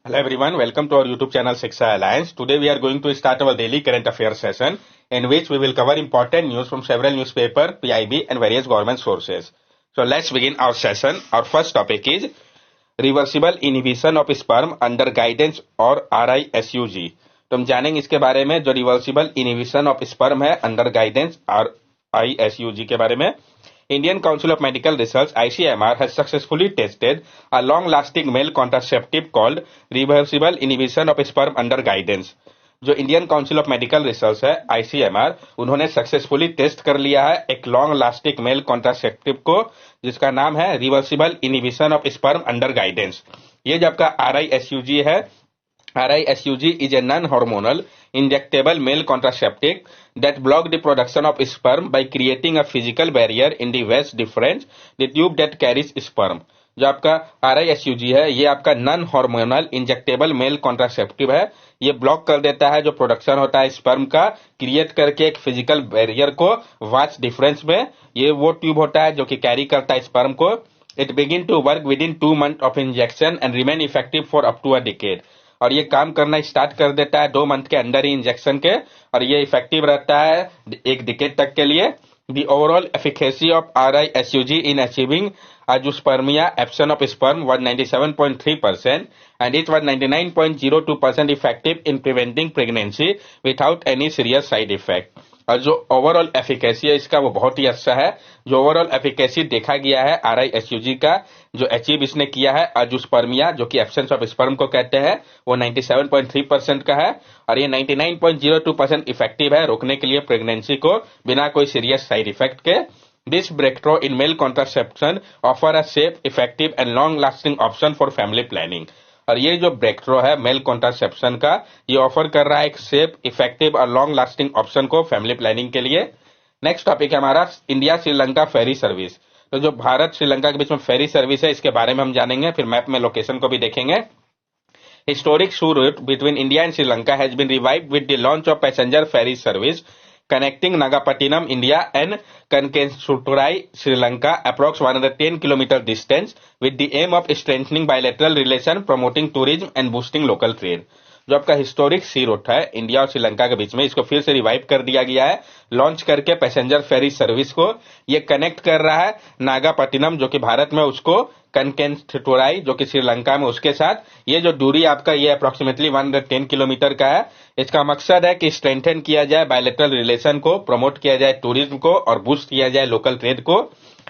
Hello everyone, welcome to our YouTube channel Shiksha Alliance. Today we are going to start our daily current affairs session in which we will cover important news from several newspaper, PIB and various government sources. So let's begin our session. Our first topic is reversible inhibition of sperm under guidance और RISUG। तो हम जानेंगे इसके बारे में जो reversible inhibition of sperm है under guidance RISUG के बारे में। Indian Council of Medical Research ICMR has successfully tested a long-lasting male contraceptive called reversible inhibition of sperm under guidance। जो Indian council of medical research है ICMR, उन्होंने successfully test कर लिया है एक लॉन्ग लास्टिक मेल कॉन्ट्रासेप्टिव को जिसका नाम है reversible inhibition of sperm under guidance. ये जो आपका RISUG है, RISUG is a non-hormonal injectable male contraceptive that block the production of sperm by creating a physical barrier in the vas deferens, the tube that carries sperm। जो आपका RISUG है ये आपका non hormonal injectable male contraceptive है। ये block कर देता है जो प्रोडक्शन होता है स्पर्म का, क्रिएट करके एक फिजिकल बैरियर को वास डिफरेंस में। ये वो ट्यूब होता है जो कि कैरी करता है स्पर्म को। It begin to work with in 2 months of injection and remain effective for up to a decade. और ये काम करना स्टार्ट कर देता है 2 month के अंदर ही इंजेक्शन के, और ये इफेक्टिव रहता है 1 डिकेड तक के लिए। The overall efficacy of RISUG in achieving azoospermia absence of sperm was 97.3% and it was 99.02% effective in preventing pregnancy without any serious side effect। और जो ओवरऑल एफिकेसी है इसका वो बहुत ही अच्छा है। जो ओवरऑल एफिकेसी देखा गया है RISUG का, जो अचीव इसने किया है अजूस्पर्मिया जो कि एब्सेंस ऑफ स्पर्म को कहते हैं, वो 97.3% का है और ये 99.02% इफेक्टिव है रोकने के लिए प्रेगनेंसी को बिना कोई सीरियस साइड इफेक्ट के। This breakthrough in male contraception offer a safe, effective and long lasting option for family planning. और ये जो ब्रेकथ्रू है मेल कॉन्ट्रासेप्शन का, ये ऑफर कर रहा है एक सेफ, इफेक्टिव और लॉन्ग लास्टिंग ऑप्शन को फैमिली प्लानिंग के लिए। नेक्स्ट टॉपिक है हमारा इंडिया श्रीलंका फेरी सर्विस। तो जो भारत श्रीलंका के बीच में फेरी सर्विस है इसके बारे में हम जानेंगे, फिर मैप में लोकेशन को भी देखेंगे। Historic sea route between India and Sri Lanka has been revived with the launch of passenger ferry service connecting Nagapattinam, India and Kankensuturai, Sri Lanka, approx 110 km distance with the aim of strengthening bilateral relation, promoting tourism and boosting local trade। जो आपका historic सी root है India और श्रीलंका के बीच में, इसको फिर से revive कर दिया गया है लॉन्च करके पैसेंजर फेरी सर्विस को। ये कनेक्ट कर रहा है नागापट्टिनम जो कि भारत में उसको, कनकेंथुराई जो कि श्रीलंका में उसके साथ। ये जो दूरी आपका ये अप्रोक्सीमेटली 110 किलोमीटर का है। इसका मकसद है कि स्ट्रेंथन किया जाए बायलैटरल रिलेशन को, प्रमोट किया जाए टूरिज्म को और बूस्ट किया जाए लोकल ट्रेड को।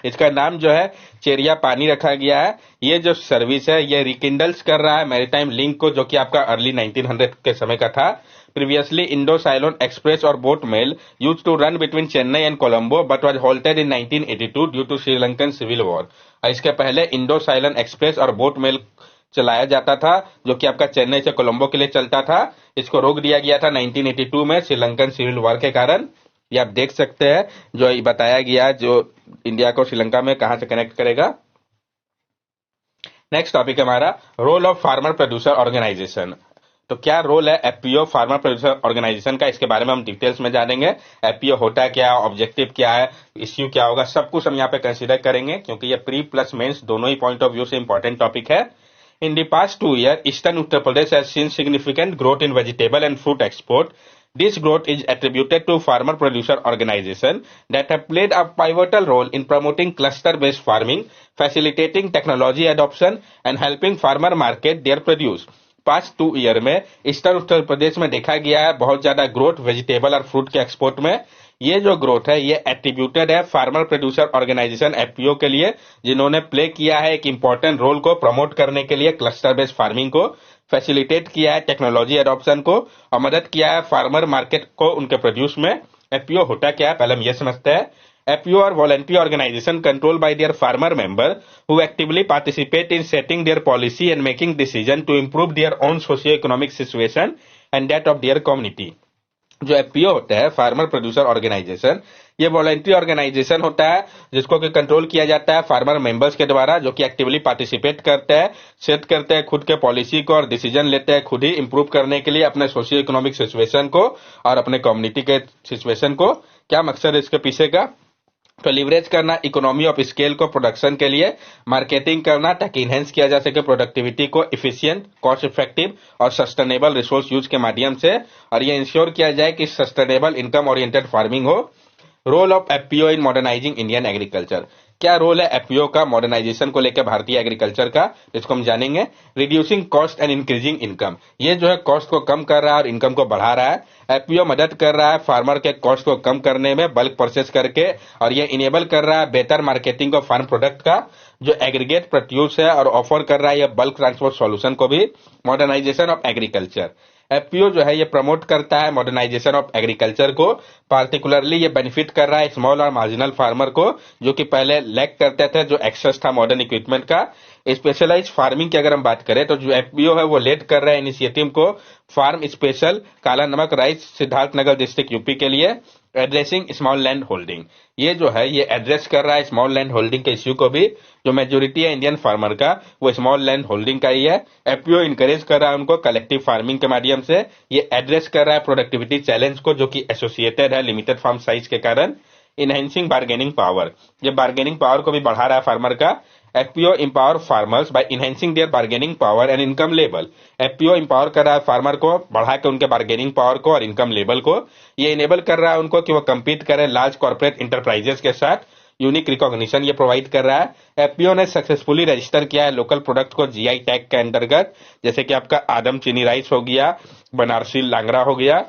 इसका नाम जो है चेरिया पानी रखा गया है। ये जो सर्विस है ये रिकिंडल्स कर रहा है मैरीटाइम लिंक को जो कि आपका अर्ली 1900 के समय का था। Previously, Indo-Ceylon Express or boat mail used to run between Chennai and Colombo but was halted in 1982 due to Sri Lankan Civil War। इसके पहले इंडो साइलन एक्सप्रेस और बोट मेल चलाया जाता था जो कि आपका चेन्नई से कोलंबो के लिए चलता था। इसको रोक दिया गया था 1982 में श्रीलंकन सिविल वॉर के कारण। ये आप देख सकते हैं जो बताया गया जो इंडिया को श्रीलंका में कहां से कनेक्ट करेगा। नेक्स्ट टॉपिक हमारा role of farmer producer organization. तो क्या रोल है FPO फार्मर प्रोड्यूसर ऑर्गेनाइजेशन का, इसके बारे में हम डिटेल्स में जानेंगे। FPO होता है क्या, ऑब्जेक्टिव क्या है, इश्यू क्या होगा, सब कुछ हम यहाँ पे कंसीडर करेंगे क्योंकि ये प्री प्लस मेंस दोनों ही पॉइंट ऑफ व्यू से इंपॉर्टेंट टॉपिक है। In the past 2 years, eastern Uttar Pradesh has seen significant growth in vegetable and fruit export. This growth is attributed to farmer producer organization that have played a pivotal role in promoting cluster based farming, facilitating technology adoption and helping farmer market their produce। Past 2 year में eastern Uttar Pradesh में देखा गया है बहुत ज्यादा growth vegetable और fruit के export में। ये जो ग्रोथ है ये एट्रीब्यूटेड है फार्मर प्रोड्यूसर ऑर्गेनाइजेशन FPO के लिए, जिन्होंने प्ले किया है एक इंपॉर्टेंट रोल को प्रमोट करने के लिए क्लस्टर बेस्ड फार्मिंग को, फैसिलिटेट किया है टेक्नोलॉजी एडॉप्शन को और मदद किया है फार्मर मार्केट को उनके प्रोड्यूस में। FPO होता क्या है पहले हम ये समझते हैं। FPO are voluntary organization controlled by their farmer member who actively participate in setting their policy and making decision to improve their own socio-economic situation and that of their community। जो FPO होता है farmer producer organisation, ये voluntary organisation होता है जिसको कि control किया जाता है फार्मर मेंबर्स के द्वारा जो कि एक्टिवली पार्टिसिपेट करते हैं, सेट करते हैं खुद के पॉलिसी को और डिसीजन लेते हैं खुद ही इंप्रूव करने के लिए अपने सोशियो इकोनॉमिक सिचुएशन को और अपने कम्युनिटी के सिचुएशन को। क्या मकसद है इसके पीछे का? तो लिवरेज करना इकोनॉमी ऑफ स्केल को प्रोडक्शन के लिए, मार्केटिंग करना ताकि इनहेंस किया जा सके प्रोडक्टिविटी को इफिशिएंट, कॉस्ट इफेक्टिव और सस्टेनेबल रिसोर्स यूज के माध्यम से, और ये इंश्योर किया जाए कि सस्टेनेबल इनकम ओरिएंटेड फार्मिंग हो। Role of FPO in modernizing Indian agriculture, क्या रोल है एफपीओ का मॉडर्नाइजेशन को लेकर भारतीय एग्रीकल्चर का, इसको हम जानेंगे। Reducing cost and increasing income, ये जो है कॉस्ट को कम कर रहा है और इनकम को बढ़ा रहा है। एफपीओ मदद कर रहा है फार्मर के कॉस्ट को कम करने में बल्क परचेस करके, और ये इनेबल कर रहा है बेहतर मार्केटिंग ऑफ फार्म प्रोडक्ट का जो एग्रीगेट प्रोड्यूस है, और ऑफर कर रहा है ये बल्क ट्रांसपोर्ट सॉल्यूशन को भी। मॉडर्नाइजेशन ऑफ एग्रीकल्चर, एफपीओ जो है ये प्रमोट करता है मॉडर्नाइजेशन ऑफ एग्रीकल्चर को, पार्टिकुलरली ये बेनिफिट कर रहा है स्मॉल और मार्जिनल फार्मर को जो कि पहले लैक करते थे, जो एक्सेस था मॉडर्न इक्विपमेंट का। स्पेशलाइज फार्मिंग की अगर हम बात करें तो जो एफपीओ है वो लेड कर रहा है इनिशिएटिव को फार्म स्पेशल काला नमक राइस सिद्धार्थनगर डिस्ट्रिक्ट यूपी के लिए। एड्रेसिंग स्मॉल लैंड होल्डिंग, ये जो है ये एड्रेस कर रहा है स्मॉल लैंड होल्डिंग के इश्यू को भी, जो मेजोरिटी है इंडियन फार्मर का वो स्मॉल लैंड होल्डिंग का ही है। एफपीओ इनकरेज कर रहा है उनको कलेक्टिव फार्मिंग के माध्यम से, ये एड्रेस कर रहा है प्रोडक्टिविटी चैलेंज को जो कि एसोसिएटेड है लिमिटेड फार्म साइज के कारण। इनहेंसिंग बार्गेनिंग पावर, ये बार्गेनिंग पावर को भी बढ़ा रहा है फार्मर का। FPO empower farmers by enhancing their bargaining power and income level, FPO empower कर रहा है फार्मर को बढ़ा के उनके बार्गेनिंग पावर को और इनकम लेवल को। ये इनेबल कर रहा है उनको कि वो कम्पीट करें लार्ज कॉर्पोरेट इंटरप्राइजेस के साथ। यूनिक रिकॉग्निशन ये प्रोवाइड कर रहा है। एफपीओ ने सक्सेसफुली रजिस्टर किया है लोकल प्रोडक्ट को जीआई टैग के अंतर्गत, जैसे कि आपका आदम चीनी राइस हो गया, बनारसी लांगरा हो गया।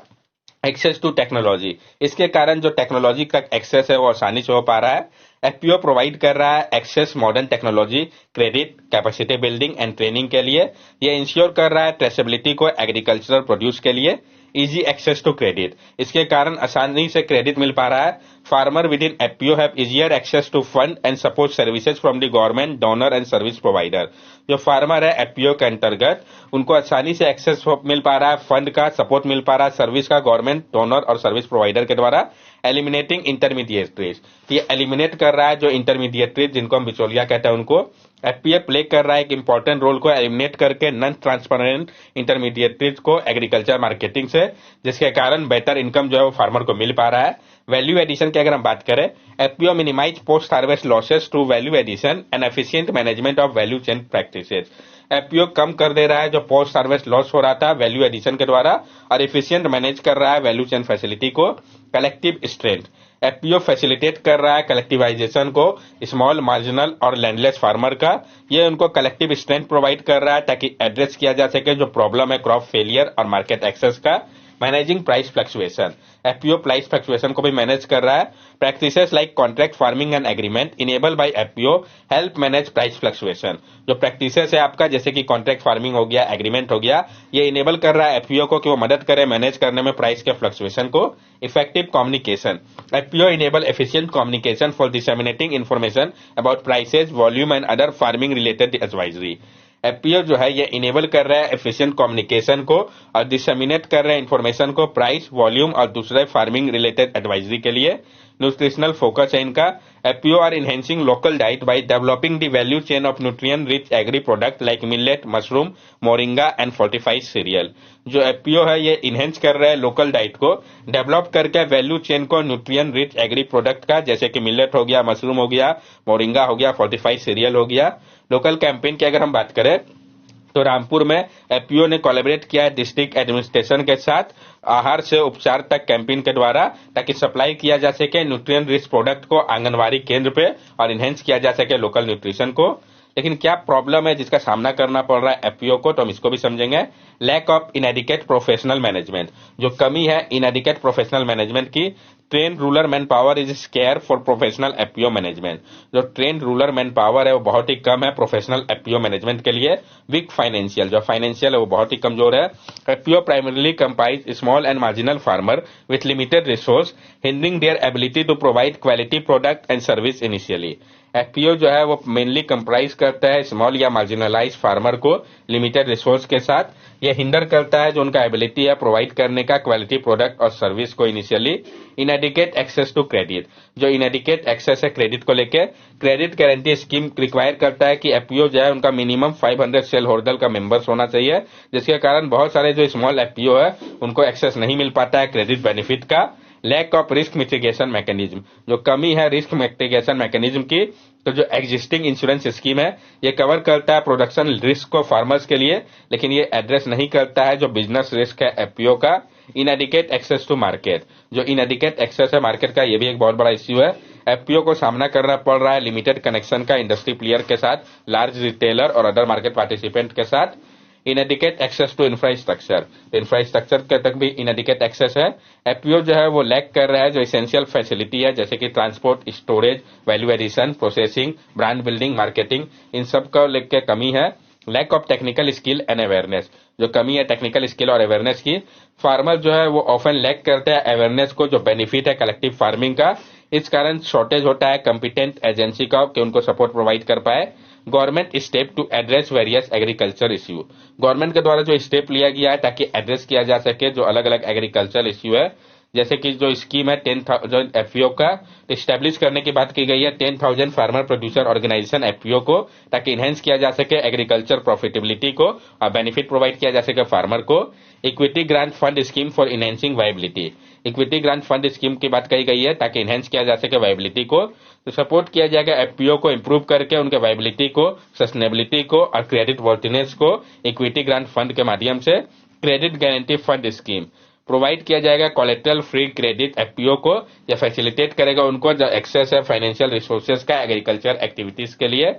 एक्सेस टू टेक्नोलॉजी, इसके कारण जो टेक्नोलॉजी का एक्सेस है वो आसानी से हो पा रहा है। एफपीओ प्रोवाइड कर रहा है access modern technology, credit, capacity building and training के लिए। ये इंश्योर कर रहा है ट्रेसेबिलिटी को एग्रीकल्चरल प्रोड्यूस के लिए। इजी एक्सेस टू क्रेडिट, इसके कारण आसानी से क्रेडिट मिल पा रहा है। Farmer with in FPO have easier access to fund and support services from the government, donor and service provider. जो फार्मर है एफपीओ के अंतर्गत उनको आसानी से एक्सेस मिल पा रहा है, फंड का सपोर्ट मिल पा रहा है, सर्विस का गवर्नमेंट, डोनर और सर्विस प्रोवाइडर के द्वारा। एलिमिनेटिंग इंटरमीडिएटरीज, ये एलिमिनेट कर रहा है जो इंटरमीडिएटरीज जिनको हम बिचौलिया कहते हैं उनको। एफपीओ प्ले कर रहा है एक इंपॉर्टेंट रोल को एलिमिनेट करके नॉन ट्रांसपेरेंट इंटरमीडिएटरीज को एग्रीकल्चर मार्केटिंग से, जिसके कारण बेहतर इनकम जो है वो फार्मर को मिल पा रहा है। वैल्यू एडिशन की अगर हम बात करें, FPO minimise post harvest losses through value addition and efficient management of value chain practices. FPO कम कर दे रहा है जो पोस्ट हार्वेस्ट लॉस हो रहा था वैल्यू एडिशन के द्वारा, और एफिशिएंट मैनेज कर रहा है वैल्यू चेन फैसिलिटी को। कलेक्टिव स्ट्रेंथ, एफपीओ फैसिलिटेट कर रहा है कलेक्टिवाइजेशन को स्मॉल, मार्जिनल और लैंडलेस फार्मर का। ये उनको कलेक्टिव स्ट्रेंथ प्रोवाइड कर रहा है ताकि एड्रेस किया जा सके जो प्रॉब्लम है क्रॉप फेलियर और मार्केट एक्सेस का। Managing price fluctuation, FPO price fluctuation को भी मैनेज कर रहा है। Practices like contract farming and agreement enable by FPO help manage price fluctuation. जो प्रैक्टिसेस है आपका जैसे कि कॉन्ट्रैक्ट फार्मिंग हो गया, एग्रीमेंट हो गया, ये इनेबल कर रहा है एफपीओ को कि वो मदद करे मैनेज करने में प्राइस के फ्लक्चुएशन को। Effective communication, FPO enable efficient communication for disseminating information about prices, volume and other farming related advisory. FPO जो है ये इनेबल कर रहा है एफिशिएंट कम्युनिकेशन को और डिसेमिनेट कर रहे हैं इन्फॉर्मेशन को प्राइस, वॉल्यूम और दूसरे फार्मिंग रिलेटेड एडवाइजरी के लिए। न्यूट्रिशनल फोकस है इनका। FPO are enhancing local diet by developing the value chain of nutrient rich agri product like millet, mushroom, moringa and fortified cereal. जो एफपीओ है ये इनहेंस कर रहा है लोकल डाइट को डेवलप करके वैल्यू चेन को न्यूट्रिएंट रिच एग्री प्रोडक्ट का, जैसे कि मिलेट हो गया, मशरूम हो गया, मोरिंगा हो गया, फोर्टिफाइड सीरियल हो गया। लोकल कैंपेन की अगर हम बात करें तो रामपुर में एफपीओ ने कोलैबोरेट किया है डिस्ट्रिक्ट एडमिनिस्ट्रेशन के साथ आहार से उपचार तक कैंपेन के द्वारा, ताकि सप्लाई किया जा सके न्यूट्रिएंट रिच प्रोडक्ट को आंगनवाड़ी केंद्र पे और इनहेंस किया जा सके लोकल न्यूट्रिशन को। लेकिन क्या प्रॉब्लम है जिसका सामना करना पड़ रहा है एफपीओ को, तो हम इसको भी समझेंगे। Lack of inadequate professional management, जो कमी है इनएडिकेट प्रोफेशनल मैनेजमेंट की। Train rural manpower is scarce for professional FPO management, जो ट्रेन रूरल मैन पावर है वो बहुत ही कम है प्रोफेशनल एफपीओ मैनेजमेंट के लिए। वीक फाइनेंशियल, जो फाइनेंशियल है वो बहुत ही कमजोर है। FPO primarily comprises small and marginal farmer with limited resource hindering their ability to provide quality product and service initially. FPO जो है वो मेनली कंप्राइज करता है स्मॉल या मार्जिनलाइज फार्मर को लिमिटेड रिसोर्स के साथ। ये हिंडर करता है जो उनका एबिलिटी है प्रोवाइड करने का क्वालिटी प्रोडक्ट और सर्विस को initially. Inadequate access to credit, जो इनएडिकेट एक्सेस है क्रेडिट को लेके। क्रेडिट गारंटी स्कीम रिक्वायर करता है कि एफपीओ जो है उनका मिनिमम 500 शेयर होल्डर का मेंबर्स होना चाहिए, जिसके कारण बहुत सारे जो स्मॉल एफपीओ है उनको एक्सेस नहीं मिल पाता है क्रेडिट बेनिफिट का। Lack of risk mitigation mechanism, जो कमी है रिस्क मिटिगेशन मैकेनिज्म की, तो जो एग्जिस्टिंग इंश्योरेंस स्कीम है ये कवर करता है प्रोडक्शन रिस्क को फार्मर्स के लिए, लेकिन ये एड्रेस नहीं करता है जो बिजनेस रिस्क है एफपीओ का। इनएडिकेट एक्सेस टू मार्केट, जो इनएडिकेट एक्सेस है मार्केट का, ये भी एक बहुत बड़ा इश्यू है। एफपीओ को सामना करना पड़ रहा है लिमिटेड कनेक्शन का इंडस्ट्री प्लेयर के साथ, लार्ज रिटेलर और अदर मार्केट पार्टिसिपेंट के साथ। Inadequate access to infrastructure, infrastructure के तक भी इनएडिकेट एक्सेस है। एफपीओ जो है वो लैक कर रहा है जो इसेंशियल फैसिलिटी है, जैसे कि transport, storage, value addition, processing, brand building, marketing, इन सब का लेके कमी है। Lack of technical skill and awareness, जो कमी है टेक्निकल स्किल और अवेयरनेस की। फार्मर जो है वो ऑफन लैक करते हैं अवेयरनेस को, जो बेनिफिट है कलेक्टिव फार्मिंग का। इस कारण शॉर्टेज होता है कंपिटेंट एजेंसी का कि उनको सपोर्ट प्रोवाइड कर पाए। Government step to address various agriculture issue, government के द्वारा जो स्टेप लिया गया है ताकि एड्रेस किया जा सके जो अलग अलग एग्रीकल्चर इश्यू है, जैसे कि जो स्कीम है 10,000 एफपीओ का स्टैब्लिश करने की बात की गई है, 10,000 फार्मर प्रोड्यूसर ऑर्गेनाइजेशन एफपीओ को, ताकि इनहेंस किया जा सके एग्रीकल्चर प्रॉफिटेबिलिटी को और बेनिफिट प्रोवाइड किया जा सके फार्मर को। Equity grant fund scheme for enhancing viability, equity grant fund scheme की बात कही गई है ताकि इनहेंस किया जा सके वायबिलिटी को। तो सपोर्ट किया जाएगा एफपीओ को इंप्रूव करके उनके वायबिलिटी को, सस्टेनेबिलिटी को और क्रेडिट वर्थनेस को इक्विटी ग्रांट फंड के माध्यम से। Credit guarantee fund scheme provide किया जाएगा कोलेटरल फ्री क्रेडिट एफपीओ को, या फैसिलिटेट करेगा उनको जो एक्सेस है फाइनेंशियल रिसोर्सेज का एग्रीकल्चर एक्टिविटीज के लिए।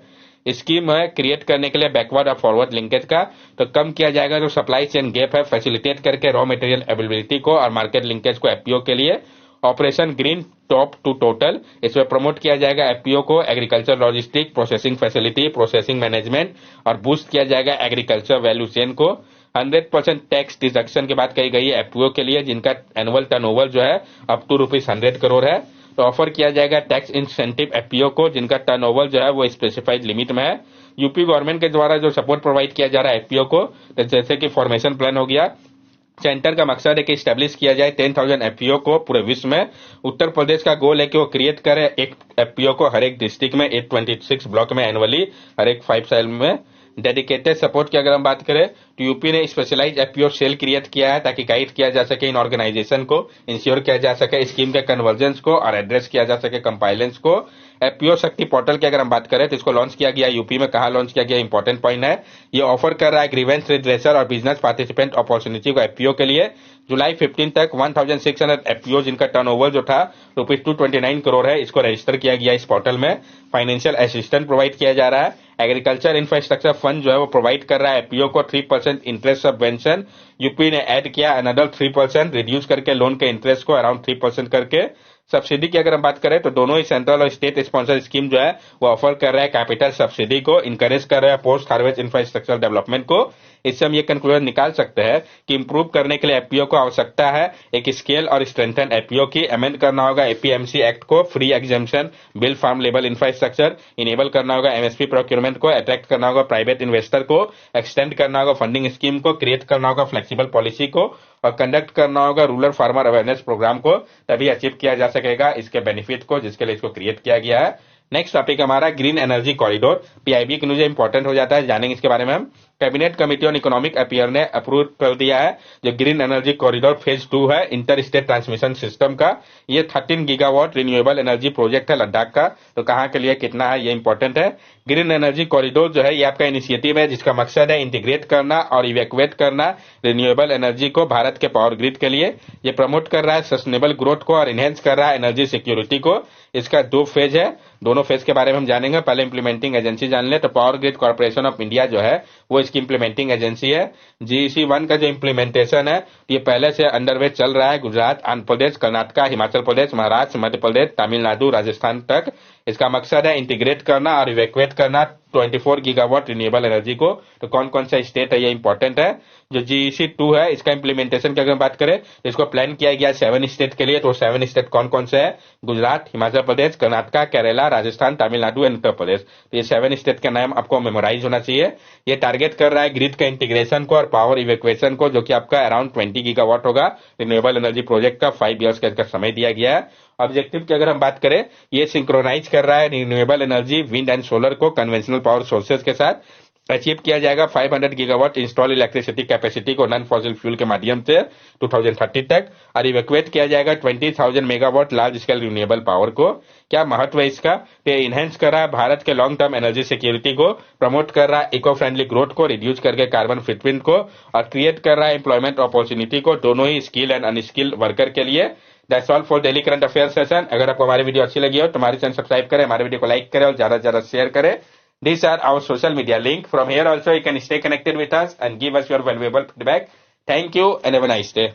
स्कीम है क्रिएट करने के लिए बैकवर्ड और फॉरवर्ड लिंकेज का, तो कम किया जाएगा जो सप्लाई चेन गैप है, फैसिलिटेट करके रॉ मटेरियल अवेलेबिलिटी को और मार्केट लिंकेज को एफपीओ के लिए। Operation green top to total, इसमें प्रमोट किया जाएगा एफपीओ को agriculture logistic, processing facility, processing management और बूस्ट किया जाएगा एग्रीकल्चर वैल्यू चेन को। 100% टैक्स डिडक्शन की बात कही गई है एफपीओ के लिए जिनका एनुअल टर्नओवर जो है अप टू ₹100 करोड़ है, तो ऑफर किया जाएगा टैक्स इंसेंटिव एफपीओ को जिनका टर्नओवर जो है वो स्पेसिफाइड लिमिट में है। यूपी गवर्नमेंट के द्वारा जो सपोर्ट प्रोवाइड किया जा रहा है एफपीओ को, जैसे कि फॉर्मेशन प्लान हो गया। सेंटर का मकसद है कि स्टैब्लिश किया जाए 10,000 एफपीओ को पूरे विश्व में। उत्तर प्रदेश का गोल है कि वो क्रिएट करे एक एफपीओ को हर एक डिस्ट्रिक्ट में 826 ब्लॉक में एनुअली, हर एक 5 साल में। डेडिकेटेड सपोर्ट की अगर हम बात करें तो यूपी ने स्पेशलाइज एफपीओ सेल क्रिएट किया है ताकि गाइड किया जा सके इन ऑर्गेनाइजेशन को, इंश्योर किया जा सके स्कीम के कन्वर्जेंस को और एड्रेस किया जा सके कंपाइलेंस को। एफपीओ शक्ति पोर्टल की अगर हम बात करें तो इसको लॉन्च किया गया यूपी में, कहां लॉन्च किया गया इंपॉर्टेंट पॉइंट है। ये ऑफर कर रहा है ग्रीवेंस रिड्रेसर और बिजनेस पार्टिसिपेंट अपॉर्चुनिटी को एफपीओ के लिए। जुलाई 15 तक 1600 एफपीओ जिनका टर्नओवर जो था ₹229 करोड़ है, इसको रजिस्टर किया गया इस पोर्टल में। फाइनेंशियल असिस्टेंस प्रोवाइड किया जा रहा है। एग्रीकल्चर इंफ्रास्ट्रक्चर फंड जो है वो प्रोवाइड कर रहा है एफपीओ को 3% इंटरेस्ट सबवेंशन। यूपी ने ऐड किया अनदर 3% रिड्यूस करके लोन के इंटरेस्ट को अराउंड 3% करके। सब्सिडी की अगर हम बात करें तो दोनों ही सेंट्रल और स्टेट स्पॉन्सर स्कीम जो है वो ऑफर कर रहा है कैपिटल सब्सिडी को, इनकरेज कर रहा है पोस्ट हार्वेस्ट इंफ्रास्ट्रक्चर डेवलपमेंट को। इससे हम ये कंक्लूजन निकाल सकते हैं कि इंप्रूव करने के लिए एफपीओ को आवश्यकता है एक स्केल और स्ट्रेंथन एफपीओ की। अमेंड करना होगा एपीएमसी एक्ट को, free exemption bill farm level infrastructure, enable करना होगा एमएसपी प्रोक्योरमेंट को, अट्रैक्ट करना होगा प्राइवेट इन्वेस्टर को, एक्सटेंड करना होगा फंडिंग स्कीम को, क्रिएट करना होगा फ्लेक्सिबल पॉलिसी को और कंडक्ट करना होगा रूरल फार्मर अवेयरनेस प्रोग्राम को, तभी अचीव किया जा सकेगा इसके बेनिफिट को जिसके लिए इसको क्रिएट किया गया है। नेक्स्ट टॉपिक हमारा ग्रीन एनर्जी कॉरिडोर। पीआईबी की न्यूज इंपॉर्टेंट हो जाता है, जानेंगे इसके बारे में हम। Cabinet committee on economic affair ने अप्रूव कर दिया है जो ग्रीन एनर्जी कॉरिडोर फेज 2 है इंटर स्टेट ट्रांसमिशन सिस्टम का। ये 13 गीगावाट रिन्यूएबल एनर्जी प्रोजेक्ट है लद्दाख का, तो कहां के लिए कितना है ये इंपॉर्टेंट है। ग्रीन एनर्जी कॉरिडोर जो है ये आपका इनिशिएटिव है जिसका मकसद है इंटीग्रेट करना और इवैक्यूएट करना रिन्यूएबल एनर्जी को भारत के पावर ग्रिड के लिए। ये प्रमोट कर रहा है सस्टेनेबल ग्रोथ को और इनहेंस कर रहा है एनर्जी सिक्योरिटी को। इसका 2 फेज है, दोनों फेज के बारे में हम जानेंगे। पहले इंप्लीमेंटिंग एजेंसी जान ले तो power grid corporation of India जो है वो इसकी इंप्लीमेंटिंग एजेंसी है। जीईसी 1 का जो इंप्लीमेंटेशन है ये पहले से अंडरवे चल रहा है गुजरात, आंध्र प्रदेश, कर्नाटका, हिमाचल प्रदेश, महाराष्ट्र, मध्य प्रदेश, तमिलनाडु, राजस्थान तक। इसका मकसद है इंटीग्रेट करना और इवैक्यूएट करना 24 गीगावाट रिन्यूएबल एनर्जी को। तो कौन कौन सा स्टेट है ये इंपॉर्टेंट है। जो जीईसी 2 है इसका इंप्लीमेंटेशन की अगर बात करें तो इसको प्लान किया गया 7 स्टेट के लिए। तो 7 स्टेट कौन कौन से है? गुजरात, हिमाचल प्रदेश, कर्नाटका, केरला, राजस्थान, तमिलनाडु एंड उत्तर प्रदेश। तो ये 7 स्टेट का नाम आपको मेमोराइज होना चाहिए। ये टारगेट कर रहा है ग्रिड का इंटीग्रेशन को और पावर इवैक्यूएशन को, जो कि आपका अराउंड 20 गीगावाट होगा रिन्यूएबल एनर्जी प्रोजेक्ट का। 5 ईयर्स का इसका समय दिया गया है। ऑब्जेक्टिव की अगर हम बात करें ये सिंक्रोनाइज कर रहा है renewable energy, wind and solar को कन्वेंशनल पावर सोर्सेज के साथ। अचीव किया जाएगा 500 गीगावाट इंस्टॉल इलेक्ट्रिसिटी कैपेसिटी को नॉन फॉसिल फ्यूल के माध्यम से 2030 तक, और इवैक्यूएट किया जाएगा 20,000 megawatt large scale renewable power को। क्या महत्व है इसका? ये इनहेंस कर रहा है भारत के लॉन्ग टर्म एनर्जी सिक्योरिटी को, प्रमोट कर रहा है इको फ्रेंडली ग्रोथ को, रिड्यूस करके कार्बन फुटप्रिंट को, और क्रिएट कर रहा है एम्प्लॉयमेंट अपॉर्चुनिटी को, दोनों ही स्किल एंड अनस्किल्ड वर्कर के लिए। That's all for daily current affair session. अगर आपको हमारी वीडियो अच्छी लगी हो तो हमारे चैनल सब्सक्राइब करें, हमारे वीडियो को लाइक करें और ज्यादा से ज्यादा शेयर करें। These are our social media link. From here also you can stay connected with us and give us your valuable feedback. Thank you and have a nice day.